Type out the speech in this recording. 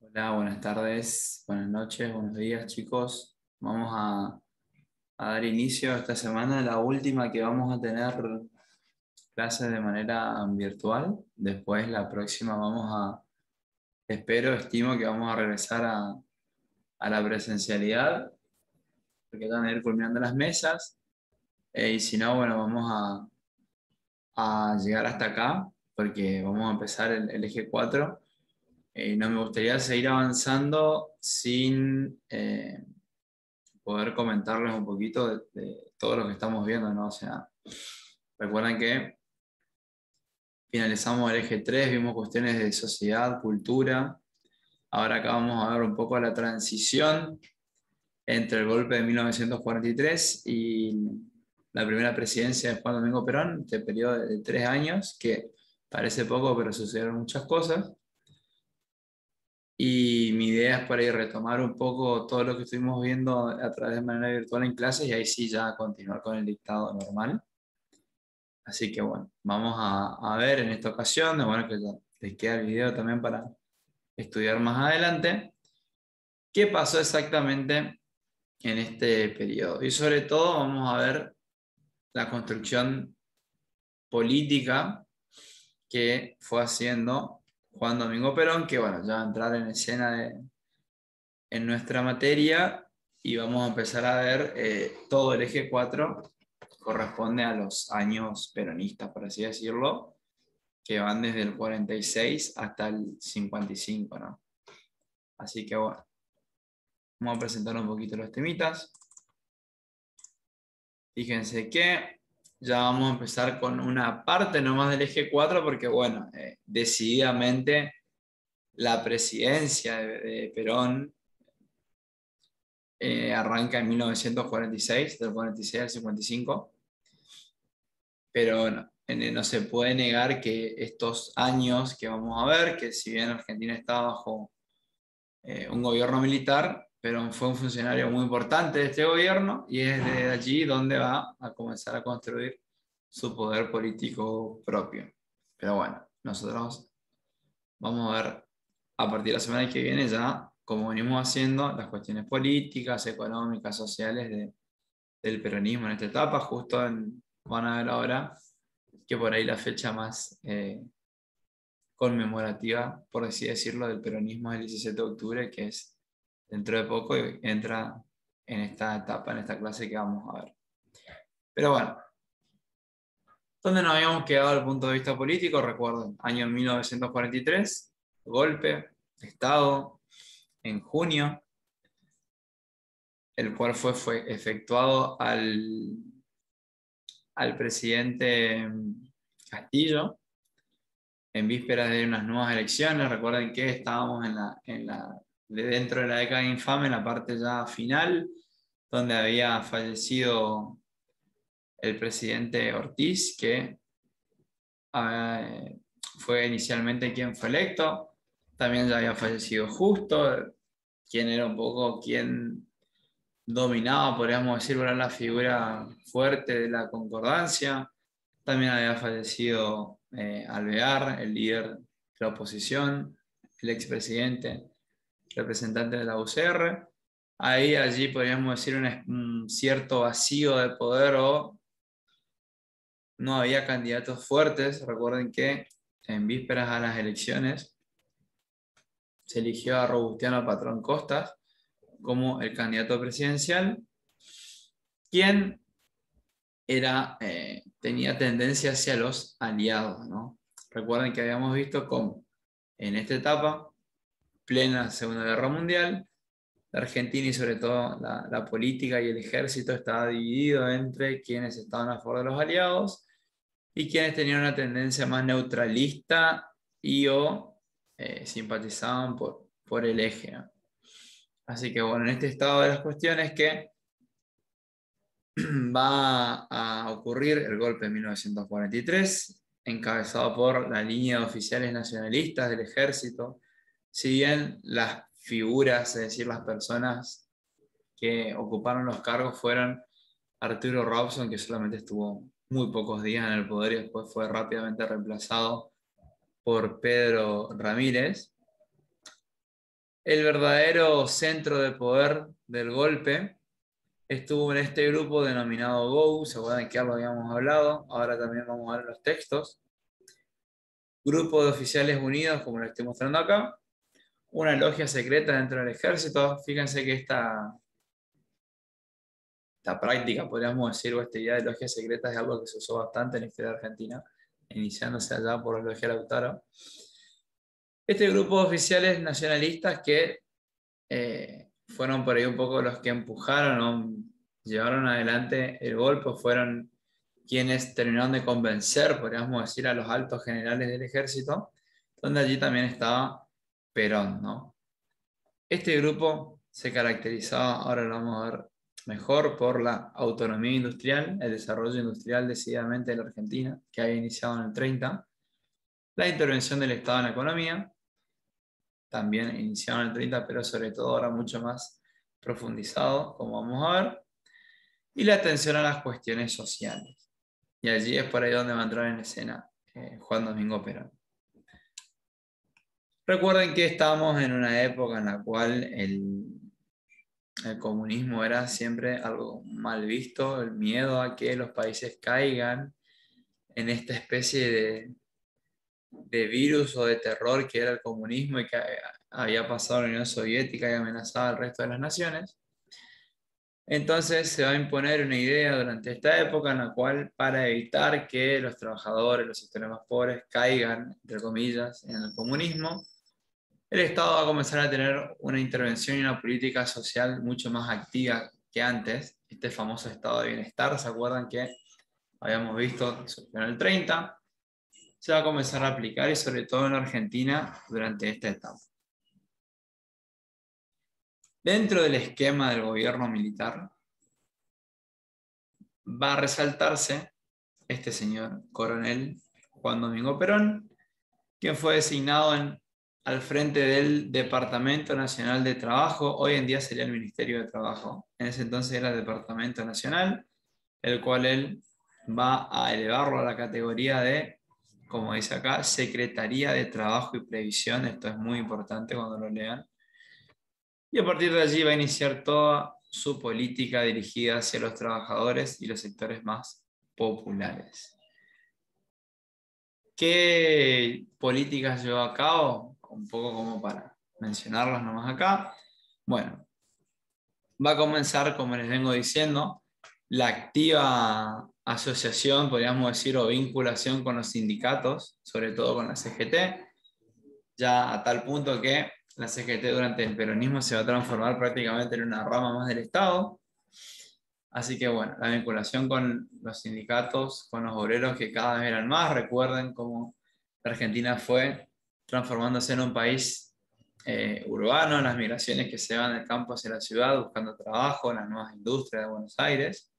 Hola, buenas tardes, buenas noches, buenos días, chicos. Vamos a dar inicio a esta semana, la última que vamos a tener clases de manera virtual. Después, la próxima, estimo que vamos a regresar a la presencialidad, porque van a ir culminando las mesas. Y si no, bueno, a llegar hasta acá, porque vamos a empezar el eje 4. No me gustaría seguir avanzando sin poder comentarles un poquito de todo lo que estamos viendo, ¿no? O sea, recuerden que finalizamos el eje 3, vimos cuestiones de sociedad, cultura. Ahora acá vamos a ver un poco la transición entre el golpe de 1943 y la primera presidencia de Juan Domingo Perón, este periodo de 3 años, que parece poco, pero sucedieron muchas cosas. Y mi idea es por ahí retomar un poco todo lo que estuvimos viendo a través de manera virtual en clases y ahí sí ya continuar con el dictado normal. Así que bueno, vamos a ver en esta ocasión, bueno, que ya les queda el video también para estudiar más adelante, qué pasó exactamente en este periodo. Y sobre todo vamos a ver la construcción política que fue haciendo Juan Domingo Perón, que bueno, ya va a entrar en escena en nuestra materia y vamos a empezar a ver todo el eje 4 corresponde a los años peronistas, por así decirlo, que van desde el 46 hasta el 55, ¿no? Así que bueno, vamos a presentar un poquito los temitas. Fíjense que ya vamos a empezar con una parte nomás del eje 4 porque bueno, decididamente la presidencia de Perón arranca en 1946, del 46 al 55, pero bueno, no se puede negar que estos años que vamos a ver, que si bien Argentina está bajo un gobierno militar, pero fue un funcionario muy importante de este gobierno y es desde allí donde va a comenzar a construir su poder político propio. Pero bueno, nosotros vamos a ver a partir de la semana que viene ya, como venimos haciendo, las cuestiones políticas, económicas, sociales del peronismo en esta etapa. Van a ver ahora que por ahí la fecha más conmemorativa, por así decirlo, del peronismo es el 17 de octubre, que es dentro de poco y entra en esta etapa, en esta clase que vamos a ver. Pero bueno, ¿dónde nos habíamos quedado desde el punto de vista político? Recuerden, año 1943, golpe de Estado en junio, el cual fue efectuado al presidente Castillo en vísperas de unas nuevas elecciones. Recuerden que estábamos dentro de la década infame, en la parte ya final, donde había fallecido el presidente Ortiz, que eh, fue inicialmente quien fue electo. También ya había fallecido Justo, quien era un poco quien dominaba, podríamos decir, era la figura fuerte de la concordancia. También había fallecido Alvear, el líder de la oposición, el expresidente, representante de la UCR. Allí podríamos decir un cierto vacío de poder o no había candidatos fuertes. Recuerden que en vísperas a las elecciones se eligió a Robustiano Patrón Costas como el candidato presidencial, quien tenía tendencia hacia los aliados, ¿no? Recuerden que habíamos visto cómo en esta etapa, plena Segunda Guerra Mundial, la Argentina y sobre todo la política y el ejército estaba dividido entre quienes estaban a favor de los aliados y quienes tenían una tendencia más neutralista y o simpatizaban por el eje, ¿no? Así que bueno, en este estado de las cuestiones que va a ocurrir el golpe de 1943, encabezado por la línea de oficiales nacionalistas del ejército. Si bien las figuras, es decir, las personas que ocuparon los cargos fueron Arturo Robson, que solamente estuvo muy pocos días en el poder y después fue rápidamente reemplazado por Pedro Ramírez. el verdadero centro de poder del golpe estuvo en este grupo denominado GOU. ¿Se acuerdan que ya lo habíamos hablado? Ahora también vamos a ver los textos. Grupo de Oficiales Unidos, como lo estoy mostrando acá. Una logia secreta dentro del ejército. Fíjense que esta práctica, podríamos decir, o esta idea de logias secretas es algo que se usó bastante en la historia de Argentina, iniciándose allá por la logia Lautaro. Este grupo de oficiales nacionalistas que fueron por ahí un poco los que empujaron o llevaron adelante el golpe, fueron quienes terminaron de convencer, podríamos decir, a los altos generales del ejército, donde allí también estaba Perón, ¿no? Este grupo se caracterizaba, ahora lo vamos a ver mejor, por la autonomía industrial, el desarrollo industrial decididamente de la Argentina, que había iniciado en el 30, la intervención del Estado en la economía, también iniciado en el 30, pero sobre todo ahora mucho más profundizado, como vamos a ver, y la atención a las cuestiones sociales. Y allí es por ahí donde va a entrar en escena Juan Domingo Perón. Recuerden que estamos en una época en la cual el comunismo era siempre algo mal visto, el miedo a que los países caigan en esta especie de virus o de terror que era el comunismo y que había pasado en la Unión Soviética y amenazaba al resto de las naciones. Entonces se va a imponer una idea durante esta época en la cual, para evitar que los trabajadores, los sectores más pobres caigan, entre comillas, en el comunismo, el Estado va a comenzar a tener una intervención y una política social mucho más activa que antes. Este famoso estado de bienestar, ¿se acuerdan que habíamos visto en el 30? Se va a comenzar a aplicar y sobre todo en Argentina durante esta etapa. Dentro del esquema del gobierno militar va a resaltarse este señor coronel Juan Domingo Perón, quien fue designado al frente del Departamento Nacional de Trabajo. Hoy en día sería el Ministerio de Trabajo. En ese entonces era el Departamento Nacional, el cual él va a elevarlo a la categoría de, como dice acá, Secretaría de Trabajo y Previsión. Esto es muy importante cuando lo lean. Y a partir de allí va a iniciar toda su política dirigida hacia los trabajadores y los sectores más populares. ¿Qué políticas llevó a cabo? Un poco como para mencionarlas nomás acá. Bueno, va a comenzar, como les vengo diciendo, la activa asociación, podríamos decir, o vinculación con los sindicatos, sobre todo con la CGT, ya a tal punto que la CGT durante el peronismo se va a transformar prácticamente en una rama más del Estado. Así que bueno, la vinculación con los sindicatos, con los obreros que cada vez eran más. Recuerden cómo la Argentina fue transformándose en un país urbano, las migraciones que se van del campo hacia la ciudad buscando trabajo, las nuevas industrias de Buenos Aires.